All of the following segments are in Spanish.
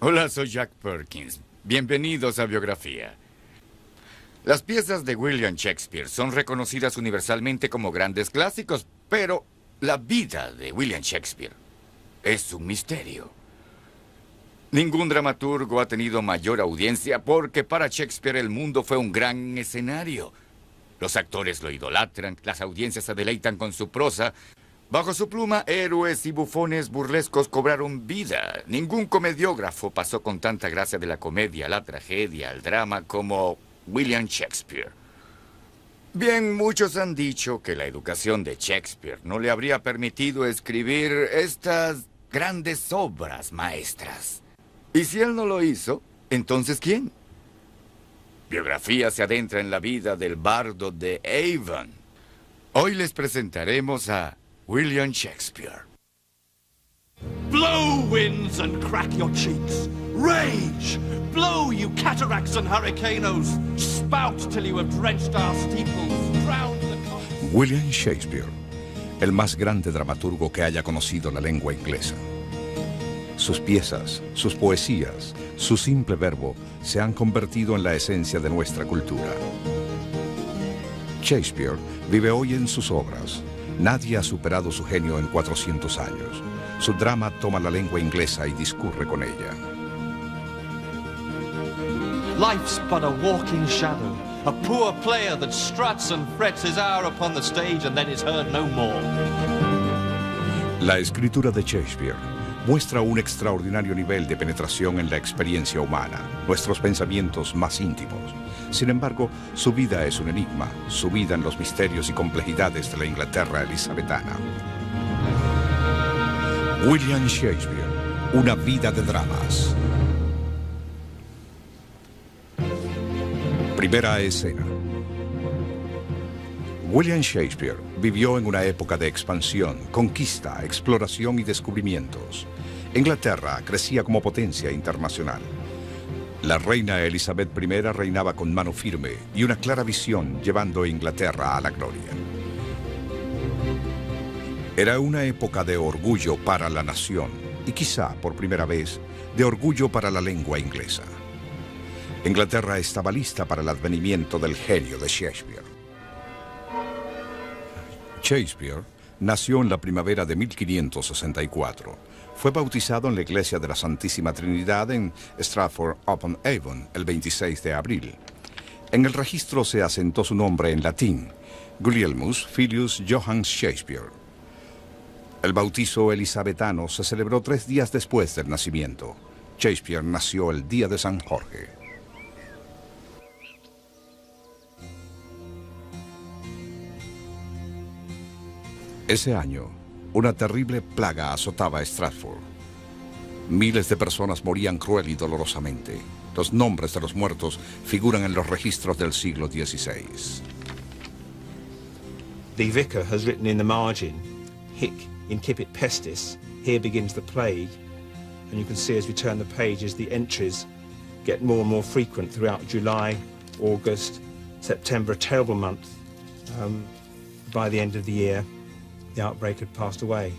Hola, soy Jack Perkins. Bienvenidos a Biografía. Las piezas de William Shakespeare son reconocidas universalmente como grandes clásicos, pero la vida de William Shakespeare es un misterio. Ningún dramaturgo ha tenido mayor audiencia porque para Shakespeare el mundo fue un gran escenario. Los actores lo idolatran, las audiencias se deleitan con su prosa. Bajo su pluma, héroes y bufones burlescos cobraron vida. Ningún comediógrafo pasó con tanta gracia de la comedia a la tragedia, al drama, como William Shakespeare. Bien, muchos han dicho que la educación de Shakespeare no le habría permitido escribir estas grandes obras maestras. Y si él no lo hizo, ¿entonces quién? Biografía se adentra en la vida del bardo de Avon. Hoy les presentaremos a William Shakespeare. Blow, winds, and crack your cheeks. Rage! Blow, you cataracts and hurricanos. Spout till you have drenched our steeples, drowned the... William Shakespeare, el más grande dramaturgo que haya conocido la lengua inglesa. Sus piezas, sus poesías, su simple verbo se han convertido en la esencia de nuestra cultura. Shakespeare vive hoy en sus obras. Nadie ha superado su genio en 400 años. Su drama toma la lengua inglesa y discurre con ella. Life's but a walking shadow, a poor player that struts and frets his hour upon the stage and then is heard no more. La escritura de Shakespeare muestra un extraordinario nivel de penetración en la experiencia humana, nuestros pensamientos más íntimos. Sin embargo, su vida es un enigma, sumida en los misterios y complejidades de la Inglaterra elizabetana. William Shakespeare, una vida de dramas. Primera escena. William Shakespeare vivió en una época de expansión, conquista, exploración y descubrimientos. Inglaterra crecía como potencia internacional. La reina Elizabeth I reinaba con mano firme y una clara visión llevando a Inglaterra a la gloria. Era una época de orgullo para la nación y quizá por primera vez de orgullo para la lengua inglesa. Inglaterra estaba lista para el advenimiento del genio de Shakespeare. Shakespeare nació en la primavera de 1564. Fue bautizado en la iglesia de la Santísima Trinidad en Stratford-upon-Avon el 26 de abril. En el registro se asentó su nombre en latín, Gulielmus Filius Johannes Shakespeare. El bautizo elizabetano se celebró 3 días después del nacimiento. Shakespeare nació el día de San Jorge. Ese año, una terrible plaga azotaba a Stratford. Miles de personas morían cruel y dolorosamente. Los nombres de los muertos figuran en los registros del siglo XVI. The vicar has written in the margin, hic incipit pestis, here begins the plague. And you can see as we turn the pages, the entries get more and more frequent throughout July, August, September, a terrible month. By the end of the year, the outbreak had passed away.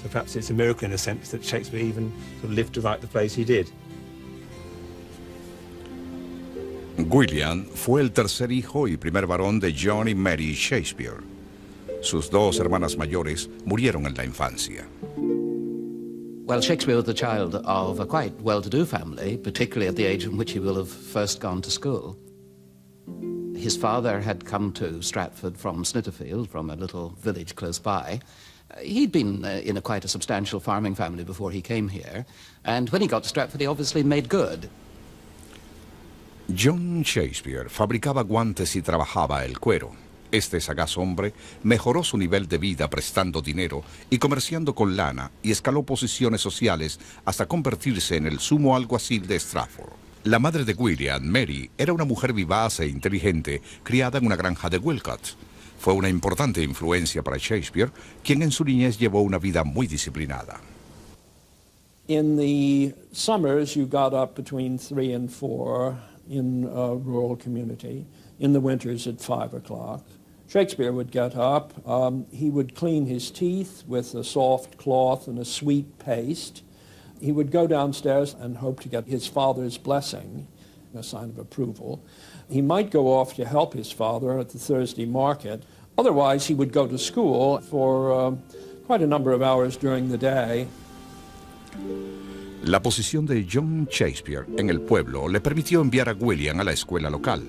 So perhaps it's a miracle in a sense that Shakespeare even sort of lived to write the plays he did. William fue el tercer hijo y primer varón de John y Mary Shakespeare. Sus 2 hermanas mayores murieron en la infancia. Well, Shakespeare was the child of a quite well-to-do family, particularly at the age in which he will have first gone to school. His father had come to Stratford from Snitterfield, from a little village close by. He'd been in quite a substantial farming family before he came here, and when he got to Stratford, he obviously made good. John Shakespeare fabricaba guantes y trabajaba el cuero. Este sagaz hombre mejoró su nivel de vida prestando dinero y comerciando con lana y escaló posiciones sociales hasta convertirse en el sumo alguacil de Stratford. La madre de William, Mary, era una mujer vivaz e inteligente, criada en una granja de Wilcox. Fue una importante influencia para Shakespeare, quien en su niñez llevó una vida muy disciplinada. In the summers, you got up between 3 and 4 in a rural community. In the winters at 5 o'clock. Shakespeare would get up. He would clean his teeth with a soft cloth and a sweet paste. He would go downstairs and hope to get his father's blessing, a sign of approval. He might go off to help his father at the Thursday market. Otherwise, he would go to school for quite a number of hours during the day. La posición de John Shakespeare en el pueblo le permitió enviar a William a la escuela local.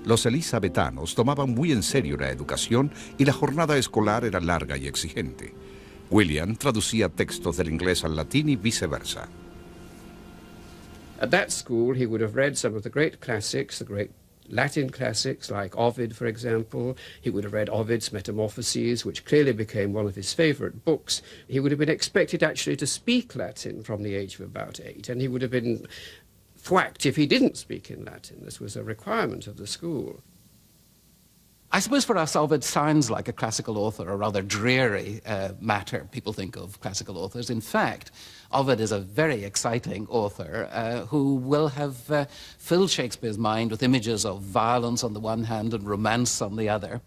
Los elizabetanos tomaban muy en serio la educación y la jornada escolar era larga y exigente. William traducía textos del inglés al latín y viceversa. At that school, he would have read some of the great classics, the great Latin classics like Ovid, for example. He would have read Ovid's Metamorphoses, which clearly became one of his favourite books. He would have been expected actually to speak Latin from the age of about 8, and he would have been thwacked if he didn't speak in Latin. This was a requirement of the school. I suppose for us, Ovid sounds like a classical author, a rather dreary matter. People think of classical authors. In fact, Ovid is a very exciting author who will have filled Shakespeare's mind with images of violence on the one hand and romance on the other.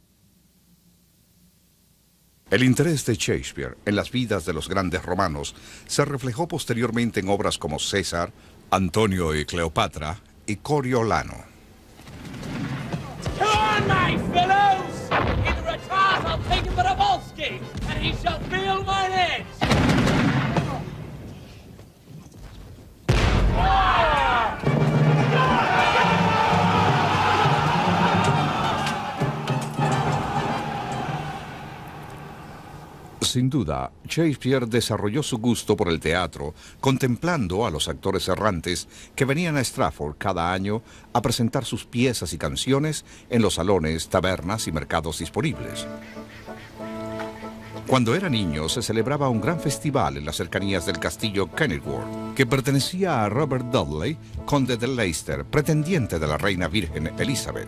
El interés de Shakespeare en las vidas de los grandes romanos se reflejó posteriormente en obras como César, Antonio y Cleopatra y Coriolano. Come on, my fellows! In retard, I'll take him for a Volsky, and he shall feel mine edge! Sin duda, Shakespeare desarrolló su gusto por el teatro contemplando a los actores errantes que venían a Stratford cada año a presentar sus piezas y canciones en los salones, tabernas y mercados disponibles. Cuando era niño se celebraba un gran festival en las cercanías del castillo Kenilworth, que pertenecía a Robert Dudley, conde de Leicester, pretendiente de la reina virgen Elizabeth.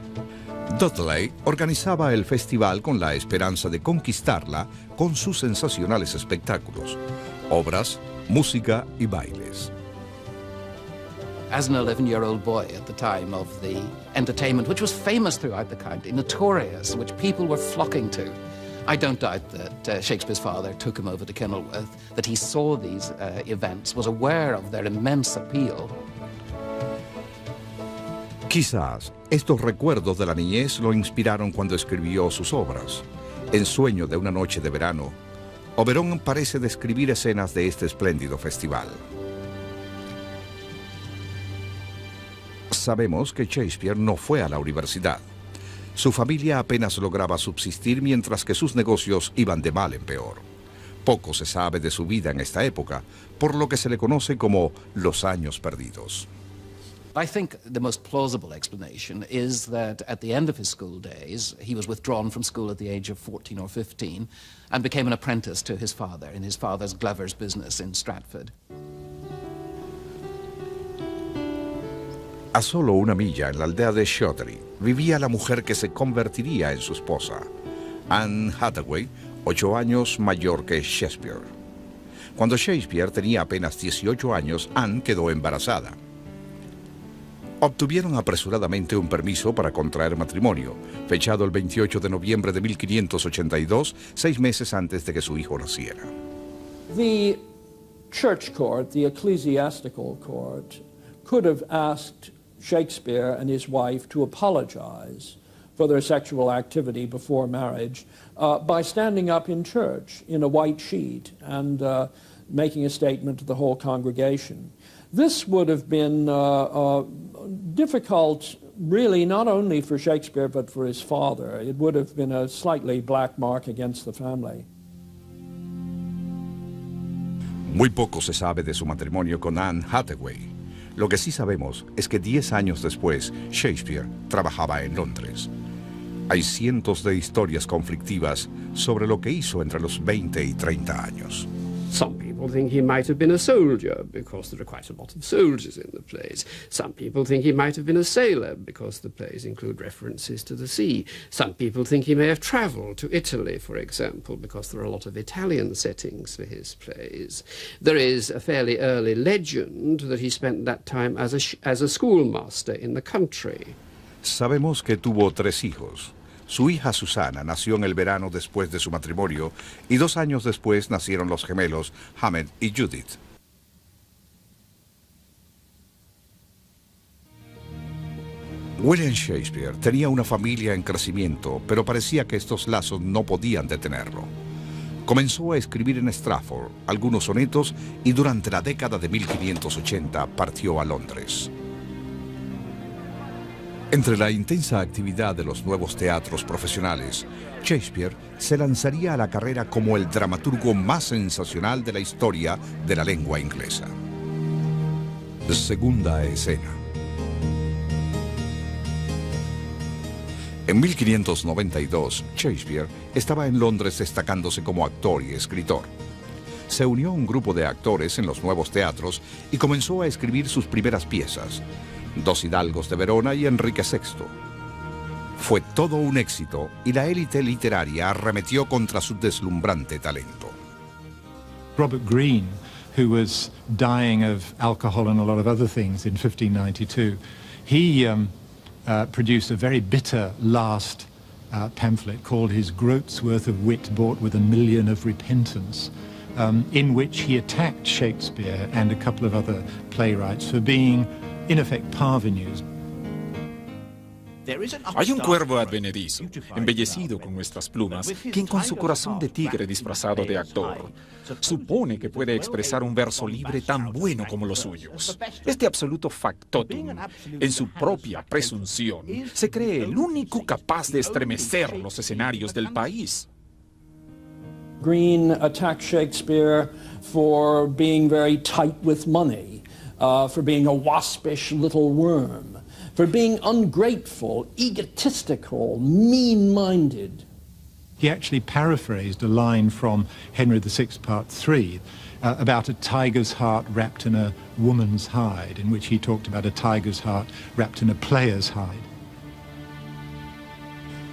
Dudley organizaba el festival con la esperanza de conquistarla con sus sensacionales espectáculos, obras, música y bailes. As an 11-year-old boy at the time of the entertainment, which was famous throughout the county, notorious, which people were flocking to, I don't doubt that Shakespeare's father took him over to Kenilworth, that he saw these events, was aware of their immense appeal. Quizás estos recuerdos de la niñez lo inspiraron cuando escribió sus obras. En Sueño de una noche de verano, Oberon parece describir escenas de este espléndido festival. Sabemos que Shakespeare no fue a la universidad. Su familia apenas lograba subsistir mientras que sus negocios iban de mal en peor. Poco se sabe de su vida en esta época, por lo que se le conoce como los años perdidos. I think the most plausible explanation is that at the end of his school days, he was withdrawn from school at the age of 14 or 15 and became an apprentice to his father in his father's glover's business in Stratford. A solo una milla en la aldea de Shottery vivía la mujer que se convertiría en su esposa, Anne Hathaway, 8 años mayor que Shakespeare. Cuando Shakespeare tenía apenas 18 años, Anne quedó embarazada. Obtuvieron apresuradamente un permiso para contraer matrimonio, fechado el 28 de noviembre de 1582, 6 meses antes de que su hijo naciera. The church court, the ecclesiastical court, could have asked Shakespeare and his wife to apologize for their sexual activity before marriage by standing up in church in a white sheet and making a statement to the whole congregation. This would have been difficult, really, not only for Shakespeare but for his father. It would have been a slightly black mark against the family. Muy poco se sabe de su matrimonio con Anne Hathaway. Lo que sí sabemos es que 10 años después, Shakespeare trabajaba en Londres. Hay cientos de historias conflictivas sobre lo que hizo entre los 20 y 30 años. Some people think he might have been a soldier because there are quite a lot of soldiers in the plays. Some people think he might have been a sailor because the plays include references to the sea. Some people think he may have travelled to Italy, for example, because there are a lot of Italian settings for his plays. There is a fairly early legend that he spent that time as a schoolmaster in the country. Sabemos que tuvo 3 hijos. Su hija Susana nació en el verano después de su matrimonio y 2 años después nacieron los gemelos Hamed y Judith. William Shakespeare tenía una familia en crecimiento, pero parecía que estos lazos no podían detenerlo. Comenzó a escribir en Stratford algunos sonetos y durante la década de 1580 partió a Londres. Entre la intensa actividad de los nuevos teatros profesionales, Shakespeare se lanzaría a la carrera como el dramaturgo más sensacional de la historia de la lengua inglesa. Segunda escena. En 1592, Shakespeare estaba en Londres destacándose como actor y escritor. Se unió a un grupo de actores en los nuevos teatros y comenzó a escribir sus primeras piezas, Dos hidalgos de Verona y Enrique VI. Fue todo un éxito y la élite literaria arremetió contra su deslumbrante talento. Robert Greene, who was dying of alcohol and a lot of other things in 1592, he produced a very bitter last pamphlet called his Groat's Worth of Wit Bought with a Million of Repentance, in which he attacked Shakespeare and a couple of other playwrights for being, in effect, parvenus. Hay un cuervo advenedizo, embellecido con nuestras plumas, quien con su corazón de tigre disfrazado de actor, supone que puede expresar un verso libre tan bueno como los suyos. Este absoluto factotum, en su propia presunción, se cree el único capaz de estremecer los escenarios del país. Greene attacked Shakespeare for being very tight with money, for being a waspish little worm, for being ungrateful, egotistical, mean-minded. He actually paraphrased a line from Henry VI, Part 3, about a tiger's heart wrapped in a woman's hide, in which he talked about a tiger's heart wrapped in a player's hide.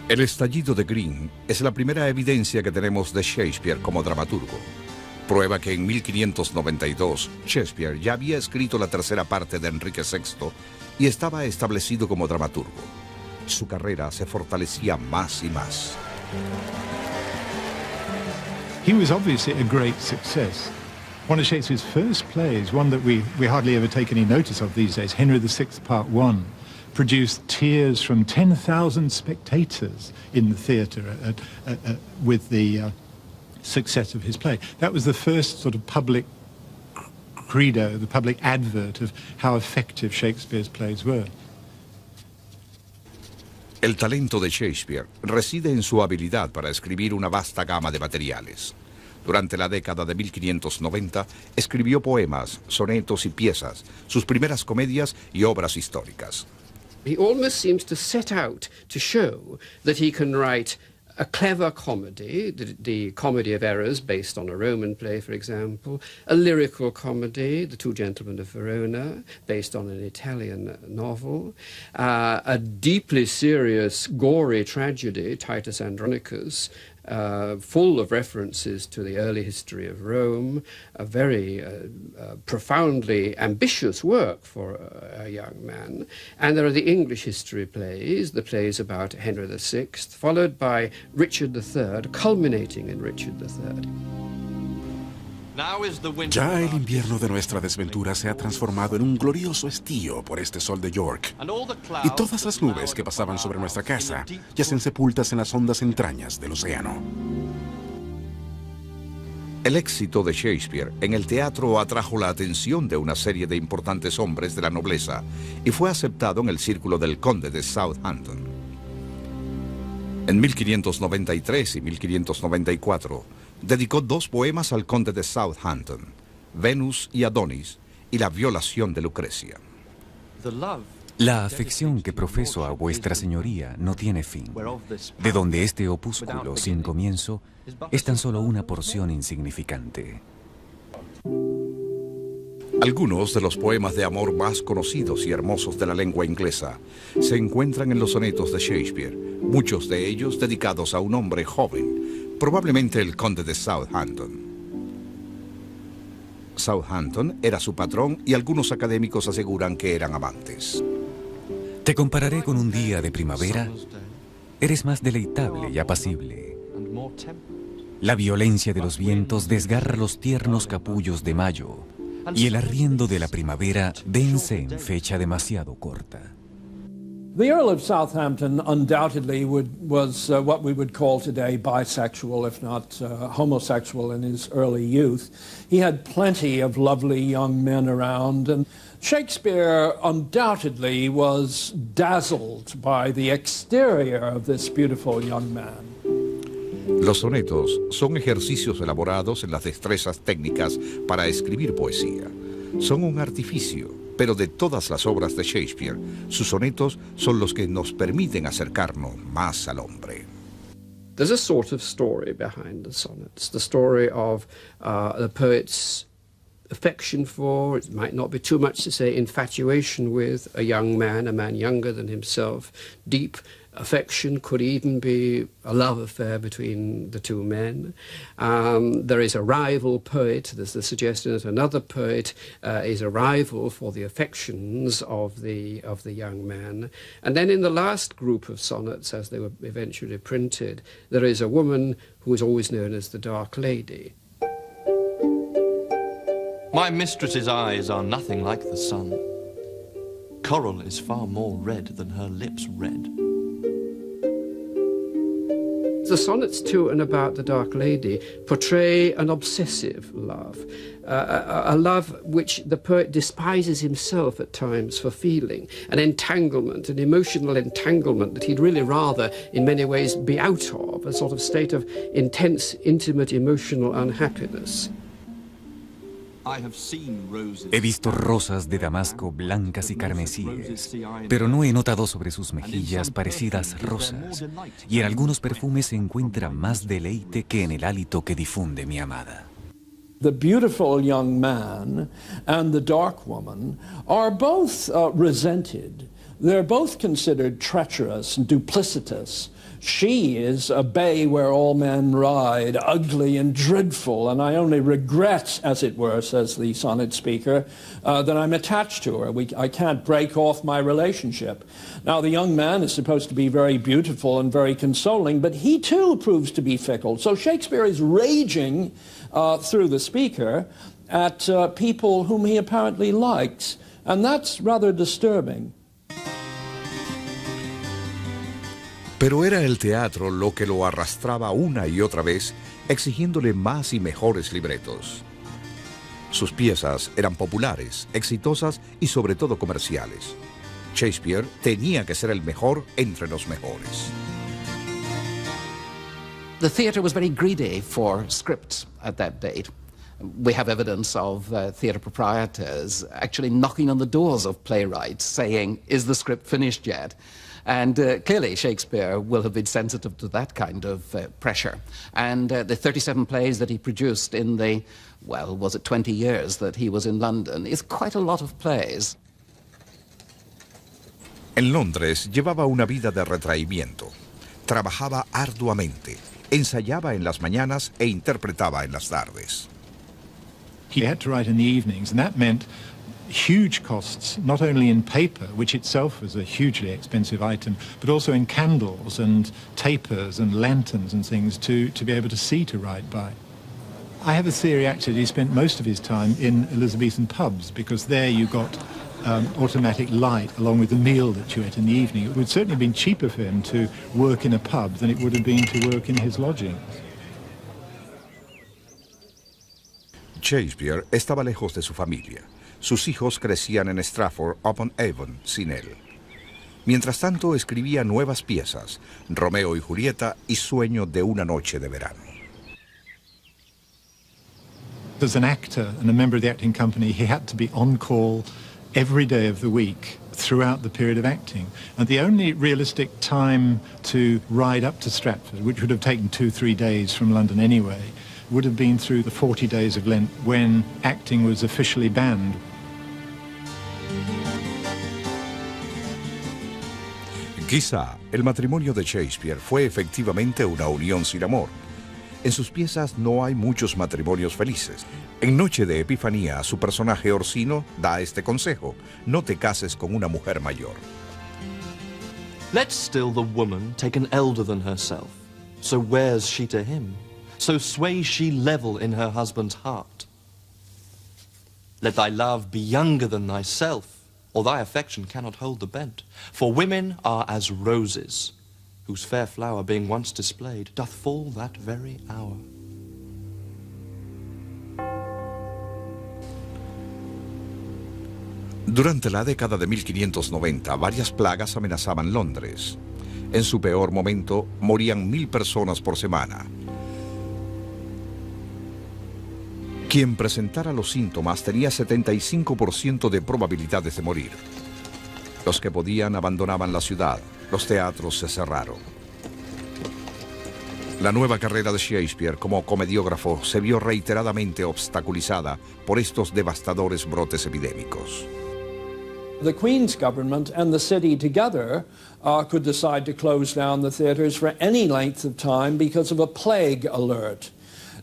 El estallido de Greene es la primera evidencia que tenemos de Shakespeare como dramaturgo. Prueba que en 1592 Shakespeare ya había escrito la tercera parte de Enrique VI y estaba establecido como dramaturgo. Su carrera se fortalecía más y más. He was obviously a great success. One of Shakespeare's first plays, one that we hardly ever take any notice of these days, Henry VI, Part 1, produced tears from 10,000 spectators in the theatre with the success of his play. That was the first sort of public credo, the public advert of how effective Shakespeare's plays were. El talento de Shakespeare reside en su habilidad para escribir una vasta gama de materiales. Durante la década de 1590 escribió poemas, sonetos y piezas, sus primeras comedias y obras históricas. He almost seems to set out to show that he can write a clever comedy, the Comedy of Errors, based on a Roman play, for example, a lyrical comedy, The Two Gentlemen of Verona, based on an Italian novel, a deeply serious, gory tragedy, Titus Andronicus, full of references to the early history of Rome, a very profoundly ambitious work for a young man. And there are the English history plays, the plays about Henry VI, followed by Richard III, culminating in Richard III. Ya el invierno de nuestra desventura se ha transformado en un glorioso estío por este sol de York. Y todas las nubes que pasaban sobre nuestra casa yacen sepultas en las hondas entrañas del océano. El éxito de Shakespeare en el teatro atrajo la atención de una serie de importantes hombres de la nobleza y fue aceptado en el círculo del conde de Southampton. En 1593 y 1594, dedicó 2 poemas al conde de Southampton, Venus y Adonis, y la violación de Lucrecia. La afección que profeso a vuestra señoría no tiene fin, de donde este opúsculo sin comienzo es tan solo una porción insignificante. Algunos de los poemas de amor más conocidos y hermosos de la lengua inglesa se encuentran en los sonetos de Shakespeare, muchos de ellos dedicados a un hombre joven, probablemente el conde de Southampton. Southampton era su patrón y algunos académicos aseguran que eran amantes. Te compararé con un día de primavera. Eres más deleitable y apacible. La violencia de los vientos desgarra los tiernos capullos de mayo, y el arriendo de la primavera vence en fecha demasiado corta. The Earl of Southampton undoubtedly was what we would call today bisexual, if not homosexual in his early youth. He had plenty of lovely young men around, and Shakespeare undoubtedly was dazzled by the exterior of this beautiful young man. Los sonetos son ejercicios elaborados en las destrezas técnicas para escribir poesía. Son un artificio, pero de todas las obras de Shakespeare, sus sonetos son los que nos permiten acercarnos más al hombre. There's a sort of story behind the sonnets, the story of the poet's affection for, it might not be too much to say, infatuation with a man younger than himself. Deep affection could even be a love affair between the two men. There is a rival poet. There's the suggestion that another poet is a rival for the affections of the young man. And then in the last group of sonnets, as they were eventually printed, there is a woman who is always known as the Dark Lady. My mistress's eyes are nothing like the sun. Coral is far more red than her lips red. The sonnets to and about the Dark Lady portray an obsessive love, a love which the poet despises himself at times for feeling, an entanglement, an emotional entanglement that he'd really rather, in many ways, be out of, a sort of state of intense, intimate, emotional unhappiness. He visto rosas de Damasco blancas y carmesíes, pero no he notado sobre sus mejillas parecidas rosas, y en algunos perfumes se encuentra más deleite que en el hálito que difunde mi amada. The beautiful young man and the dark woman are both resented. They're both considered treacherous and duplicitous. She is a bay where all men ride, ugly and dreadful, and I only regret, as it were, says the sonnet speaker, that I'm attached to her. I can't break off my relationship. Now, the young man is supposed to be very beautiful and very consoling, but he too proves to be fickle. So Shakespeare is raging through the speaker at people whom he apparently likes, and that's rather disturbing. Pero era el teatro lo que lo arrastraba una y otra vez, exigiéndole más y mejores libretos. Sus piezas eran populares, exitosas y sobre todo comerciales. Shakespeare tenía que ser el mejor entre los mejores. The theatre was very greedy for scripts at that date. We have evidence of theatre proprietors actually knocking on the doors of playwrights saying, "Is the script finished yet?" And clearly Shakespeare will have been sensitive to that kind of pressure. And the 37 plays that he produced in the, well, was it 20 years that he was in London, is quite a lot of plays. En Londres llevaba una vida de retraimiento. Trabajaba arduamente, ensayaba en las mañanas e interpretaba en las tardes. He had to write in the evenings, and that meant huge costs, not only in paper, which itself was a hugely expensive item, but also in candles and tapers and lanterns and things to be able to see to write by. I have a theory actually he spent most of his time in Elizabethan pubs, because there you got automatic light along with the meal that you ate in the evening. It would certainly have been cheaper for him to work in a pub than it would have been to work in his lodgings. Shakespeare estaba lejos de su familia. Sus hijos crecían en Stratford-upon-Avon sin él. Mientras tanto, escribía nuevas piezas, Romeo y Julieta y Sueño de una noche de verano. As an actor and a member of the acting company, he had to be on call every day of the week throughout the period of acting. And the only realistic time to ride up to Stratford, which would have taken 2-3 days from London anyway, would have been through the 40 days of Lent when acting was officially banned. Quizá el matrimonio de Shakespeare fue efectivamente una unión sin amor. En sus piezas no hay muchos matrimonios felices. En Noche de Epifanía, su personaje Orsino da este consejo: no te cases con una mujer mayor. Let still the woman take an elder than herself. So wears she to him. So sways she level in her husband's heart. Let thy love be younger than thyself, or thy affection cannot hold the bent. For women are as roses, whose fair flower being once displayed, doth fall that very hour. Durante la década de 1590, varias plagas amenazaban Londres. En su peor momento, morían 1000 personas por semana. Quien presentara los síntomas tenía 75% de probabilidades de morir. Los que podían abandonaban la ciudad. Los teatros se cerraron. La nueva carrera de Shakespeare como comediógrafo se vio reiteradamente obstaculizada por estos devastadores brotes epidémicos. The Queen's government and the city together could decide to close down the theatres for any length of time because of a plague alert.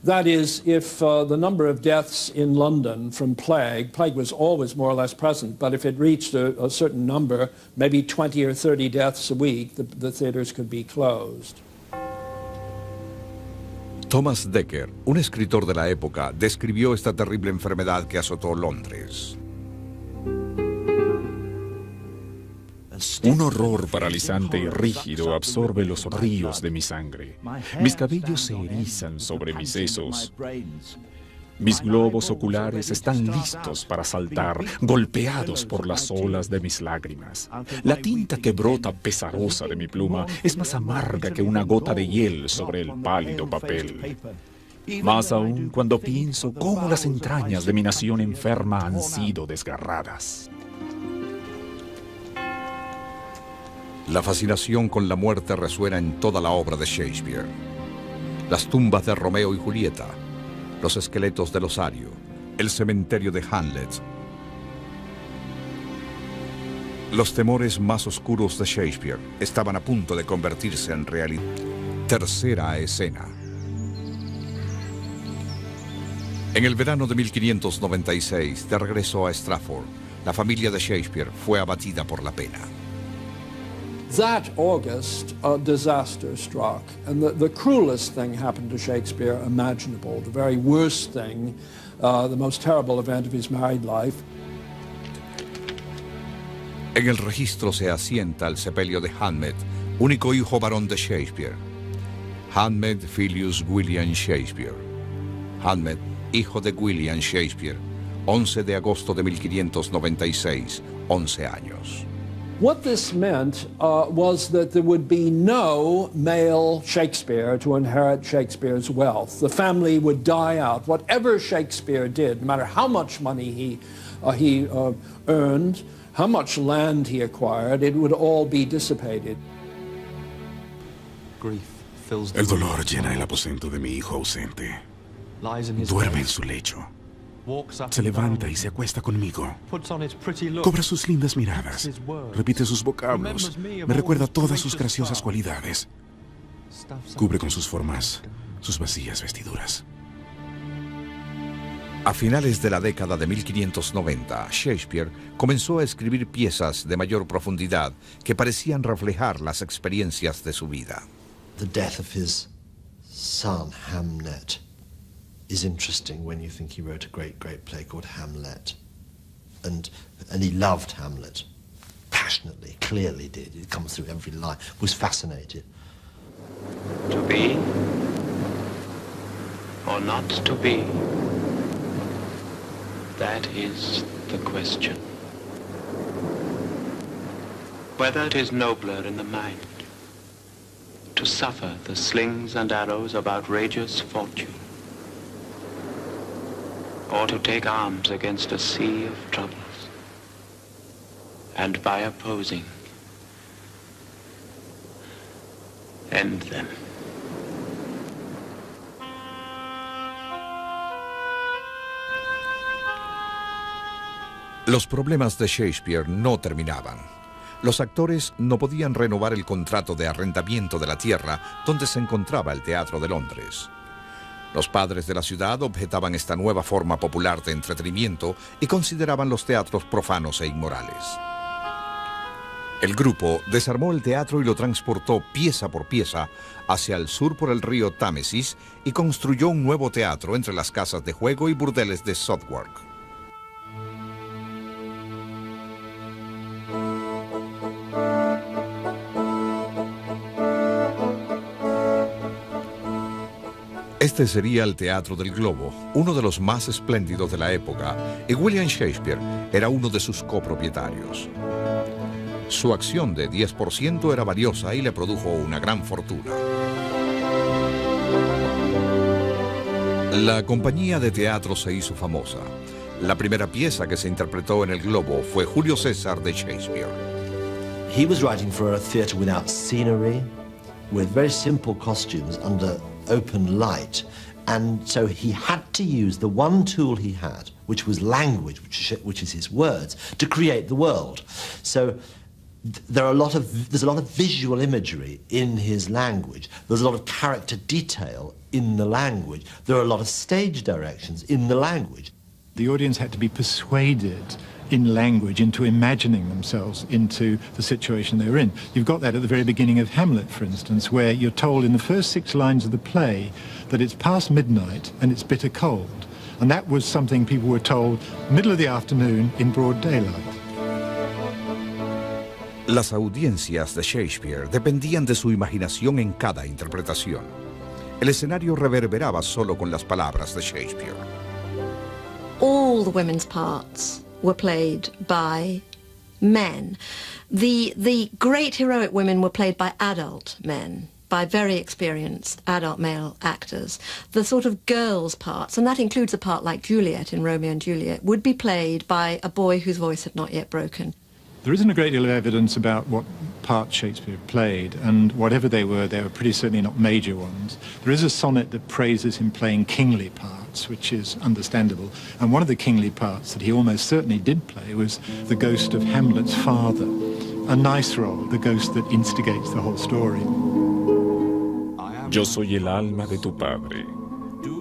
That is, if the number of deaths in London from plague was always more or less present, but if it reached a certain number, maybe 20 or 30 deaths a week, the theatres could be closed. Thomas Dekker, un escritor de la época, describió esta terrible enfermedad que azotó Londres. Un horror paralizante y rígido absorbe los ríos de mi sangre. Mis cabellos se erizan sobre mis sesos. Mis globos oculares están listos para saltar, golpeados por las olas de mis lágrimas. La tinta que brota pesarosa de mi pluma es más amarga que una gota de hiel sobre el pálido papel. Más aún cuando pienso cómo las entrañas de mi nación enferma han sido desgarradas. La fascinación con la muerte resuena en toda la obra de Shakespeare. Las tumbas de Romeo y Julieta, los esqueletos del osario, el cementerio de Hamlet. Los temores más oscuros de Shakespeare estaban a punto de convertirse en realidad. Tercera escena. En el verano de 1596, de regreso a Stratford, la familia de Shakespeare fue abatida por la pena. That August, a disaster struck, and the cruelest thing happened to Shakespeare imaginable, the very worst thing, the most terrible event of his married life. En el registro se asienta el sepelio de Hamlet, único hijo varón de Shakespeare. Hamlet Filius William Shakespeare. Hamlet, hijo de William Shakespeare, 11 de agosto de 1596, 11 años. What this meant was that there would be no male Shakespeare to inherit Shakespeare's wealth. The family would die out. Whatever Shakespeare did, no matter how much money he earned, how much land he acquired, it would all be dissipated. El dolor llena el aposento de mi hijo ausente. Duerme en su lecho. Se levanta y se acuesta conmigo. Cobra sus lindas miradas. Repite sus vocablos. Me recuerda todas sus graciosas cualidades. Cubre con sus formas sus vacías vestiduras. A finales de la década de 1590, Shakespeare comenzó a escribir piezas de mayor profundidad que parecían reflejar las experiencias de su vida. The death of his son, Hamlet, is interesting when you think he wrote a great play called Hamlet. And he loved Hamlet passionately, clearly did. It comes through every line, was fascinated. To be or not to be, that is the question. Whether it is nobler in the mind to suffer the slings and arrows of outrageous fortune, or to take arms against a sea of troubles, and by opposing, end them. Los problemas de Shakespeare no terminaban. Los actores no podían renovar el contrato de arrendamiento de la tierra donde se encontraba el Teatro de Londres. Los padres de la ciudad objetaban esta nueva forma popular de entretenimiento y consideraban los teatros profanos e inmorales. El grupo desarmó el teatro y lo transportó pieza por pieza hacia el sur por el río Támesis y construyó un nuevo teatro entre las casas de juego y burdeles de Southwark. Este sería el Teatro del Globo, uno de los más espléndidos de la época, y William Shakespeare era uno de sus copropietarios. Su acción de 10% era valiosa y le produjo una gran fortuna. La compañía de teatro se hizo famosa. La primera pieza que se interpretó en el Globo fue Julio César de Shakespeare. He was writing for a theatre without scenery, with very simple costumes under open light, and so he had to use the one tool he had, which was language, which is his words, to create the world. So there's a lot of visual imagery in his language. There's a lot of character detail in the language. There are a lot of stage directions in the language. The audience had to be persuaded in language into imagining themselves into the situation they were in. You've got that at the very beginning of Hamlet, for instance, where you're told in the first 6 lines of the play that it's past midnight and it's bitter cold. And that was something people were told middle of the afternoon in broad daylight. Las audiencias de Shakespeare dependían de su imaginación en cada interpretación. El escenario reverberaba solo con las palabras de Shakespeare. All the women's parts were played by men. The great heroic women were played by adult men, by very experienced adult male actors. The sort of girls' parts, and that includes a part like Juliet in Romeo and Juliet, would be played by a boy whose voice had not yet broken. There isn't a great deal of evidence about what parts Shakespeare played, and whatever they were pretty certainly not major ones. There is a sonnet that praises him playing kingly parts, which is understandable, and one of the kingly parts that he almost certainly did play was the ghost of Hamlet's father. A nice role, the ghost that instigates the whole story. Yo soy el alma de tu padre,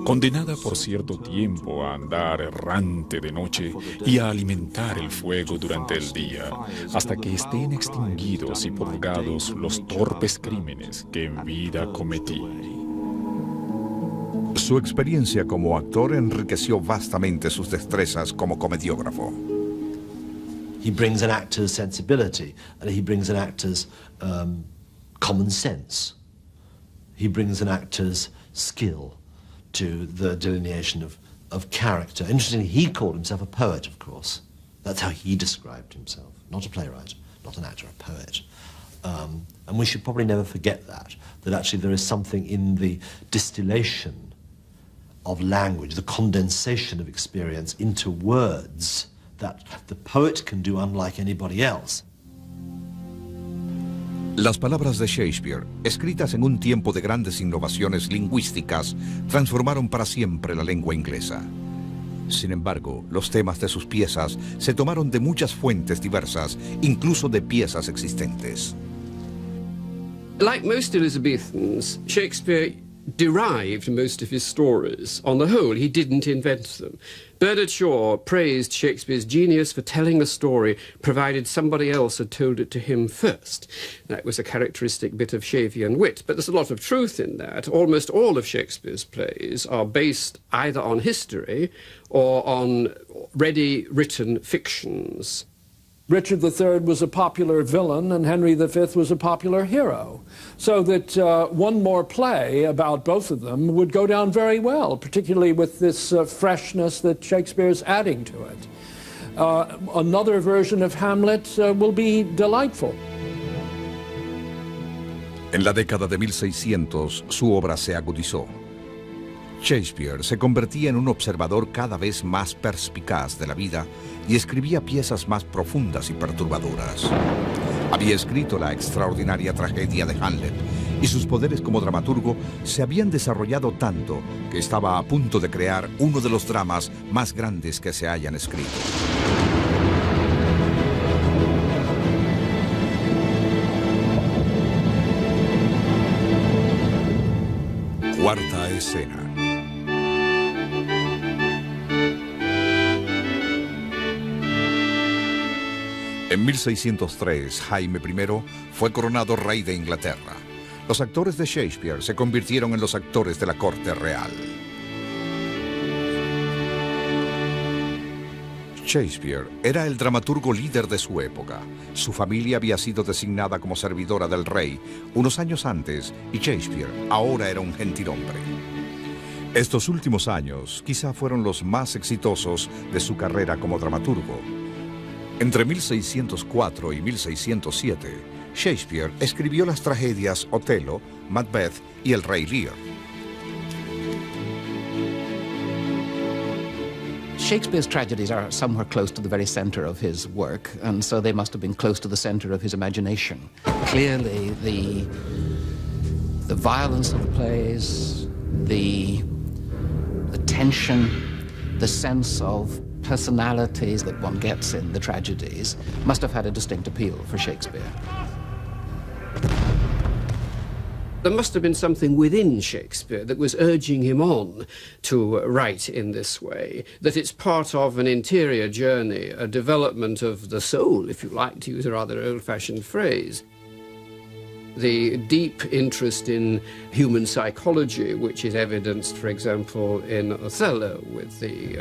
condenada por cierto tiempo a andar errante de noche y a alimentar el fuego durante el día, hasta que estén extinguidos y purgados los torpes crímenes que en vida cometí. Su experiencia como actor enriqueció vastamente sus destrezas como comediógrafo. He brings an actor's sensibility, and he brings an actor's common sense. He brings an actor's skill to the delineation of character. Interestingly, he called himself a poet, of course. That's how he described himself. Not a playwright, not an actor, a poet. And we should probably never forget that actually there is something in the distillation of language, the condensation of experience into words that the poet can do unlike anybody else. Las palabras de Shakespeare, escritas en un tiempo de grandes innovaciones lingüísticas, transformaron para siempre la lengua inglesa. Sin embargo, los temas de sus piezas se tomaron de muchas fuentes diversas, incluso de piezas existentes. Like most Elizabethans, Shakespeare derived most of his stories. On the whole, he didn't invent them. Bernard Shaw praised Shakespeare's genius for telling a story provided somebody else had told it to him first. That was a characteristic bit of Shavian wit, but there's a lot of truth in that. Almost all of Shakespeare's plays are based either on history or on ready-written fictions. Richard III was a popular villain and Henry V was a popular hero. So that one more play about both of them would go down very well, particularly with this freshness that Shakespeare's adding to it. Another version of Hamlet will be delightful. En la década de 1600, su obra se agudizó. Shakespeare se convertía en un observador cada vez más perspicaz de la vida y escribía piezas más profundas y perturbadoras. Había escrito la extraordinaria tragedia de Hamlet y sus poderes como dramaturgo se habían desarrollado tanto que estaba a punto de crear uno de los dramas más grandes que se hayan escrito. Cuarta escena. En 1603, Jaime I fue coronado rey de Inglaterra. Los actores de Shakespeare se convirtieron en los actores de la corte real. Shakespeare era el dramaturgo líder de su época. Su familia había sido designada como servidora del rey unos años antes y Shakespeare ahora era un gentilhombre. Estos últimos años quizá fueron los más exitosos de su carrera como dramaturgo. Entre 1604 y 1607, Shakespeare escribió las tragedias Otelo, Macbeth y El Rey Lear. Shakespeare's tragedies are somewhere close to the very center of his work, and so they must have been close to the center of his imagination. Clearly, the violence of the plays, the tension, the sense of personalities that one gets in the tragedies must have had a distinct appeal for Shakespeare. There must have been something within Shakespeare that was urging him on to write in this way, that it's part of an interior journey, a development of the soul, if you like to use a rather old-fashioned phrase. The deep interest in human psychology, which is evidenced, for example, in Othello, with the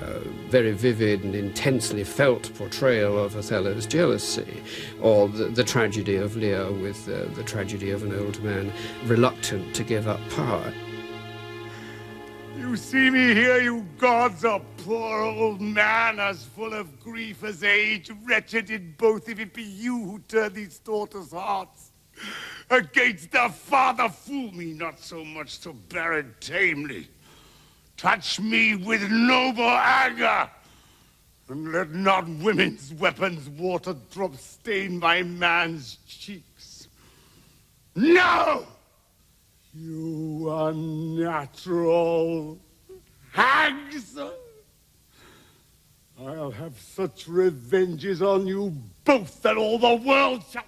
very vivid and intensely felt portrayal of Othello's jealousy, or the tragedy of Lear with the tragedy of an old man reluctant to give up power. You see me here, you gods, a poor old man, as full of grief as age, wretched in both, if it be you who turn these daughters' hearts. Against the father, fool me not so much to bear it tamely. Touch me with noble anger, and let not women's weapons water drop stain my man's cheeks. No! You unnatural hags! I'll have such revenges on you both that all the world shall...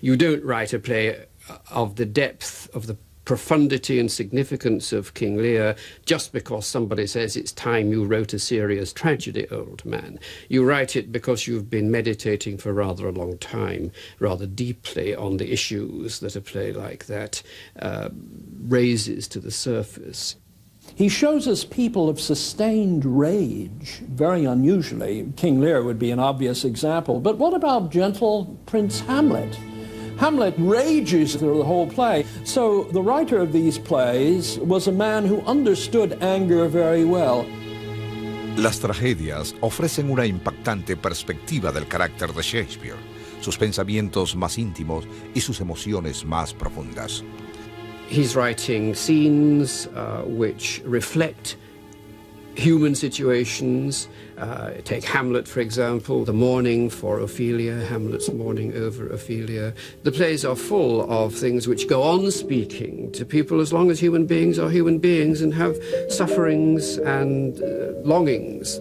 You don't write a play of the depth, of the profundity and significance of King Lear just because somebody says it's time you wrote a serious tragedy, old man. You write it because you've been meditating for rather a long time, rather deeply, on the issues that a play like that raises to the surface. He shows us people of sustained rage, very unusually. King Lear would be an obvious example. But what about gentle Prince Hamlet? Hamlet rages through the whole play. So the writer of these plays was a man who understood anger very well. Las tragedias ofrecen una impactante perspectiva del carácter de Shakespeare, sus pensamientos más íntimos y sus emociones más profundas. He's writing scenes which reflect human situations. Take Hamlet, for example, the mourning for Ophelia, Hamlet's mourning over Ophelia. The plays are full of things which go on speaking to people as long as human beings are human beings and have sufferings and longings.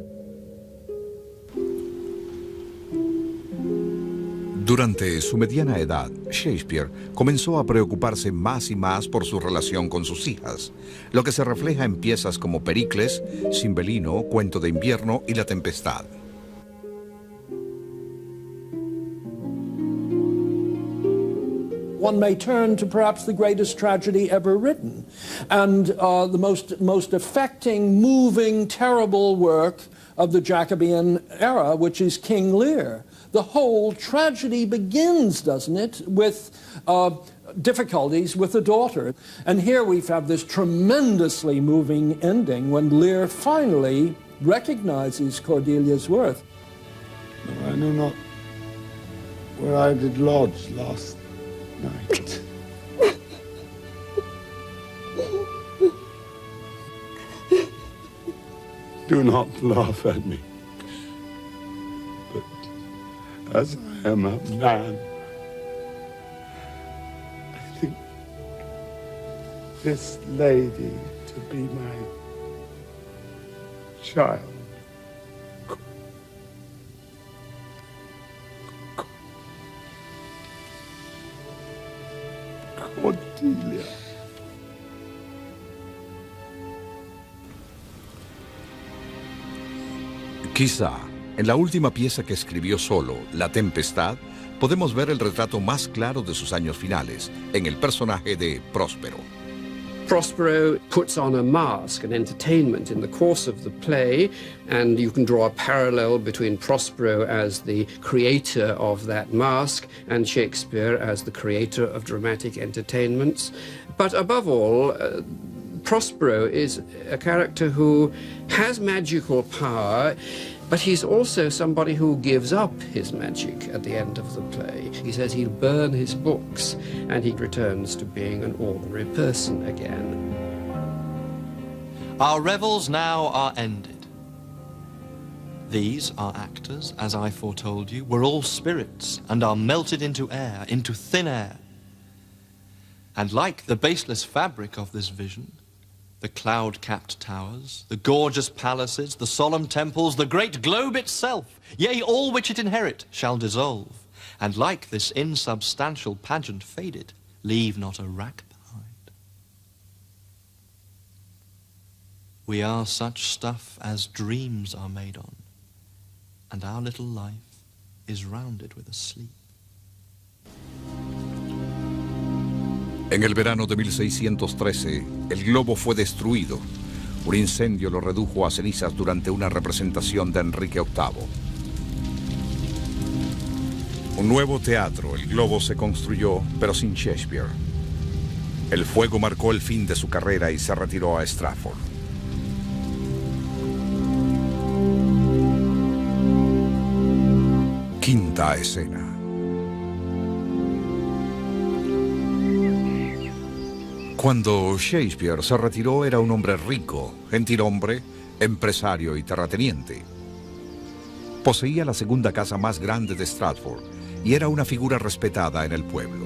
Durante su mediana edad, Shakespeare comenzó a preocuparse más y más por su relación con sus hijas, lo que se refleja en piezas como Pericles, Cymbeline, Cuento de Invierno y La Tempestad. One may turn to perhaps the greatest tragedy ever written, and the most affecting, moving, terrible work of the Jacobean era, which is King Lear. The whole tragedy begins, doesn't it, with difficulties with the daughter. And here we have this tremendously moving ending when Lear finally recognizes Cordelia's worth. I know not where I did lodge last night. Do not laugh at me. As I am a man, I think this lady to be my child. Cordelia. Quizá, en la última pieza que escribió solo, La Tempestad, podemos ver el retrato más claro de sus años finales, en el personaje de Próspero. Prospero puts on a mask, an entertainment in the course of the play, and you can draw a parallel between Prospero as the creator of that mask and Shakespeare as the creator of dramatic entertainments. But above all, Prospero is a character who has magical power, but he's also somebody who gives up his magic at the end of the play. He says he'll burn his books, and he returns to being an ordinary person again. Our revels now are ended. These, our actors, as I foretold you, were all spirits, and are melted into air, into thin air. And like the baseless fabric of this vision, the cloud-capped towers, the gorgeous palaces, the solemn temples, the great globe itself, yea, all which it inherit, shall dissolve, and like this insubstantial pageant faded, leave not a rack behind. We are such stuff as dreams are made on, and our little life is rounded with a sleep. En el verano de 1613, el globo fue destruido. Un incendio lo redujo a cenizas durante una representación de Enrique VIII. Un nuevo teatro, el Globo, se construyó, pero sin Shakespeare. El fuego marcó el fin de su carrera y se retiró a Stratford. Quinta escena. Cuando Shakespeare se retiró era un hombre rico, gentilhombre, empresario y terrateniente. Poseía la segunda casa más grande de Stratford y era una figura respetada en el pueblo.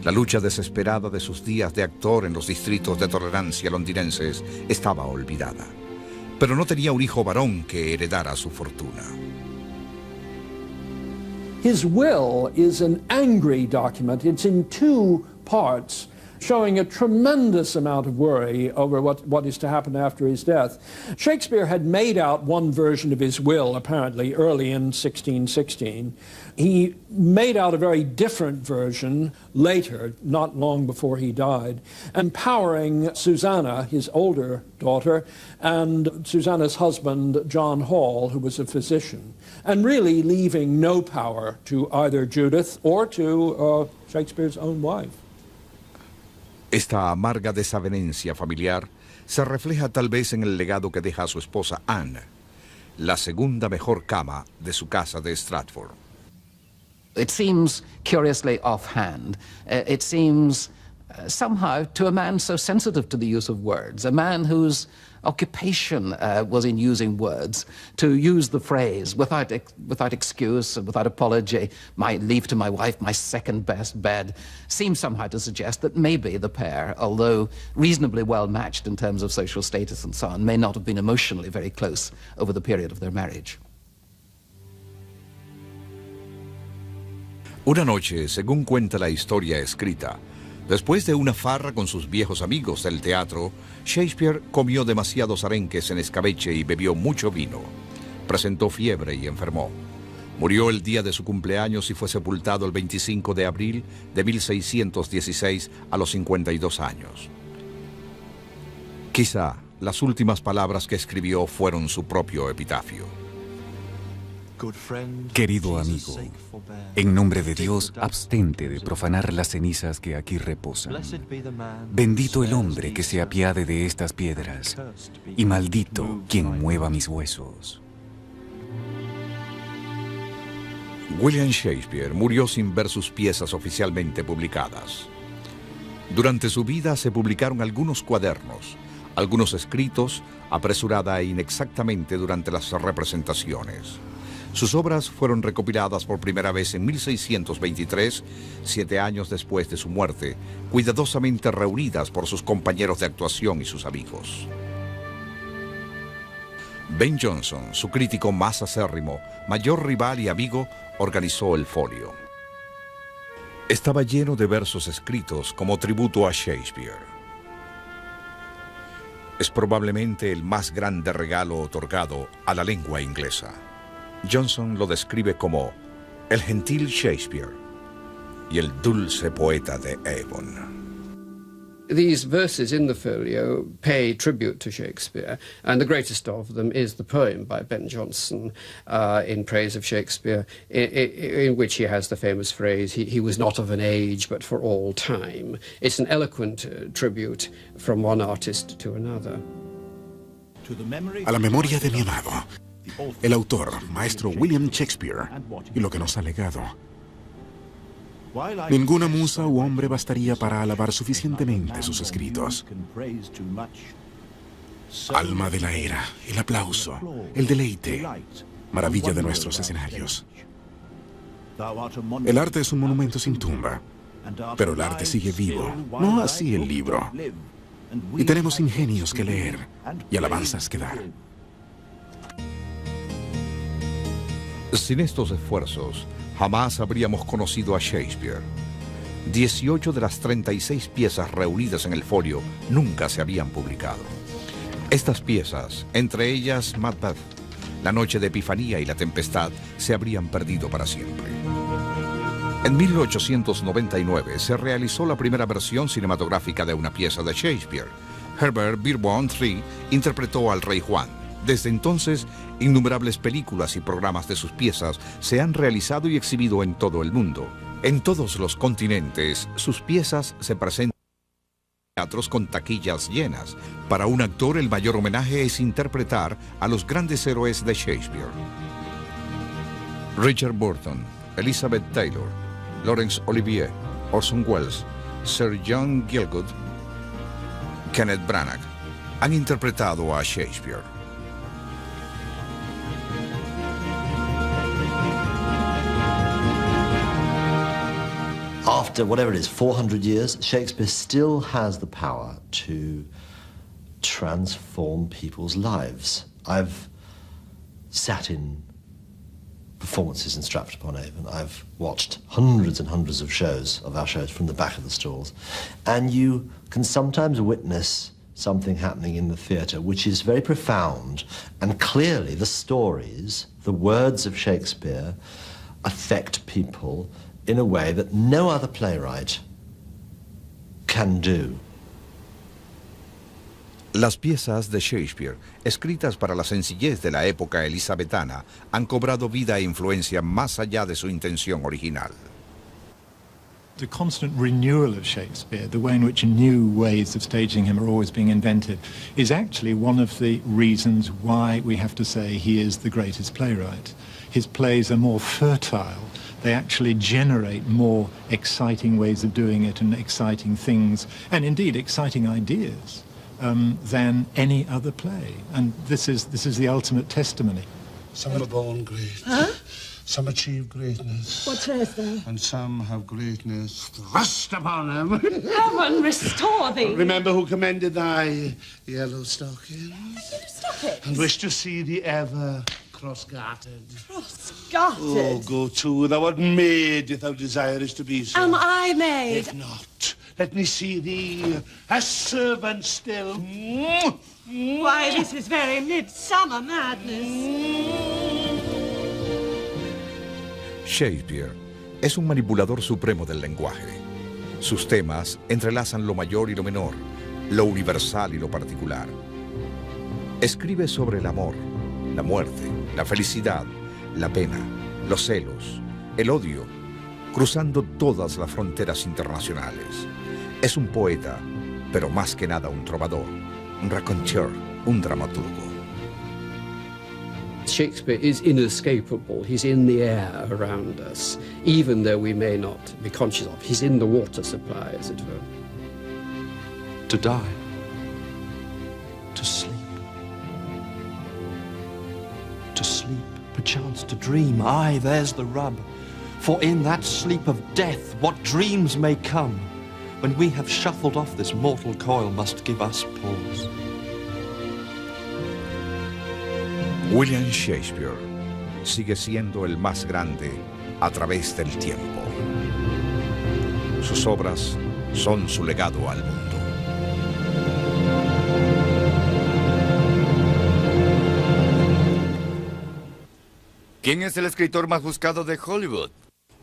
La lucha desesperada de sus días de actor en los distritos de tolerancia londinenses estaba olvidada. Pero no tenía un hijo varón que heredara su fortuna. His will is an angry document. It's in two parts, showing a tremendous amount of worry over what is to happen after his death. Shakespeare had made out one version of his will, apparently, early in 1616. He made out a very different version later, not long before he died, empowering Susanna, his older daughter, and Susanna's husband, John Hall, who was a physician, and really leaving no power to either Judith or to Shakespeare's own wife. Esta amarga desavenencia familiar se refleja tal vez en el legado que deja a su esposa Anne, la segunda mejor cama de su casa de Stratford. It seems curiously offhand. It seems somehow to a man so sensitive to the use of words, a man whose occupation was in using words, to use the phrase without excuse and without apology, my leave to my wife, my second best bed, seems somehow to suggest that maybe the pair, although reasonably well matched in terms of social status and so on, may not have been emotionally very close over the period of their marriage. Una noche, según cuenta la historia escrita, después de una farra con sus viejos amigos del teatro, Shakespeare comió demasiados arenques en escabeche y bebió mucho vino. Presentó fiebre y enfermó. Murió el día de su cumpleaños y fue sepultado el 25 de abril de 1616 a los 52 años. Quizá las últimas palabras que escribió fueron su propio epitafio. Querido amigo, en nombre de Dios, abstente de profanar las cenizas que aquí reposan. Bendito el hombre que se apiade de estas piedras, y maldito quien mueva mis huesos. William Shakespeare murió sin ver sus piezas oficialmente publicadas. Durante su vida se publicaron algunos cuadernos, algunos escritos, apresurada e inexactamente durante las representaciones. Sus obras fueron recopiladas por primera vez en 1623, 7 años después de su muerte, cuidadosamente reunidas por sus compañeros de actuación y sus amigos. Ben Jonson, su crítico más acérrimo, mayor rival y amigo, organizó el folio. Estaba lleno de versos escritos como tributo a Shakespeare. Es probablemente el más grande regalo otorgado a la lengua inglesa. Jonson lo describe como el gentil Shakespeare y el dulce poeta de Avon. These verses in the folio pay tribute to Shakespeare, and the greatest of them is the poem by Ben Jonson in praise of Shakespeare, in which he has the famous phrase, he was not of an age, but for all time. It's an eloquent tribute from one artist to another. A la memoria de mi amado, el autor, maestro William Shakespeare, y lo que nos ha legado. Ninguna musa u hombre bastaría para alabar suficientemente sus escritos. Alma de la era, el aplauso, el deleite, maravilla de nuestros escenarios. El arte es un monumento sin tumba, pero el arte sigue vivo, no así el libro. Y tenemos ingenios que leer y alabanzas que dar. Sin estos esfuerzos, jamás habríamos conocido a Shakespeare. 18 de las 36 piezas reunidas en el folio nunca se habían publicado. Estas piezas, entre ellas Macbeth, La Noche de Epifanía y La Tempestad, se habrían perdido para siempre. En 1899 se realizó la primera versión cinematográfica de una pieza de Shakespeare. Herbert Beerbohm III interpretó al Rey Juan. Desde entonces, innumerables películas y programas de sus piezas se han realizado y exhibido en todo el mundo. En todos los continentes, sus piezas se presentan en teatros con taquillas llenas. Para un actor, el mayor homenaje es interpretar a los grandes héroes de Shakespeare. Richard Burton, Elizabeth Taylor, Laurence Olivier, Orson Welles, Sir John Gielgud, Kenneth Branagh han interpretado a Shakespeare. After whatever it is, 400 years, Shakespeare still has the power to transform people's lives. I've sat in performances in Stratford-upon-Avon. I've watched hundreds and hundreds of our shows from the back of the stalls, and you can sometimes witness something happening in the theatre which is very profound, and clearly the stories, the words of Shakespeare affect people in a way that no other playwright can do. Las piezas de Shakespeare, escritas para la sencillez de la época elizabetana, han cobrado vida e influencia más allá de su intención original. The constant renewal of Shakespeare, the way in which new ways of staging him are always being invented, is actually one of the reasons why we have to say he is the greatest playwright. His plays are more fertile. They actually generate more exciting ways of doing it and exciting things, and indeed exciting ideas, than any other play. And this is the ultimate testimony. Some are born great. Huh? Some achieve greatness. What says that? And some have greatness thrust upon them. Heaven restore thee. Remember who commended thy yellow stockings? Stop it. And wish to see thee ever cross-gartered. Cross-gartered? Oh, go to. Thou art made if thou desirest to be so. Am I made? If not, let me see thee a servant still. Why, this is very midsummer madness. Shakespeare es un manipulador supremo del lenguaje. Sus temas entrelazan lo mayor y lo menor, lo universal y lo particular. Escribe sobre el amor, la muerte, la felicidad, la pena, los celos, el odio, cruzando todas las fronteras internacionales. Es un poeta, pero más que nada un trovador, un raconteur, un dramaturgo. Shakespeare is inescapable. He's in the air around us, even though we may not be conscious of. He's in the water supply, as it were. To die. To sleep. To sleep, perchance to dream. Aye, there's the rub. For in that sleep of death, what dreams may come, when we have shuffled off this mortal coil, must give us pause. William Shakespeare sigue siendo el más grande a través del tiempo. Sus obras son su legado al mundo. ¿Quién es el escritor más buscado de Hollywood?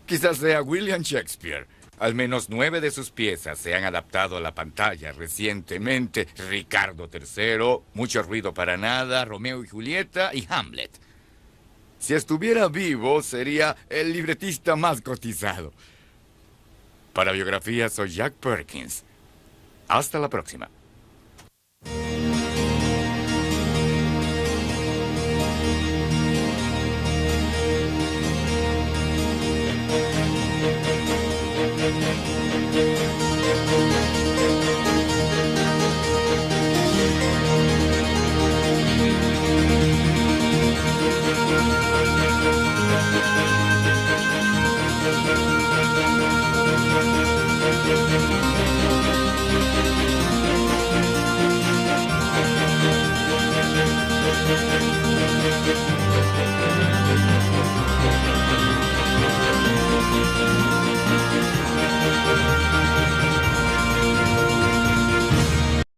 Quizás sea William Shakespeare. Al menos 9 de sus piezas se han adaptado a la pantalla recientemente. Ricardo III, Mucho ruido para nada, Romeo y Julieta y Hamlet. Si estuviera vivo, sería el libretista más cotizado. Para Biografía, soy Jack Perkins. Hasta la próxima.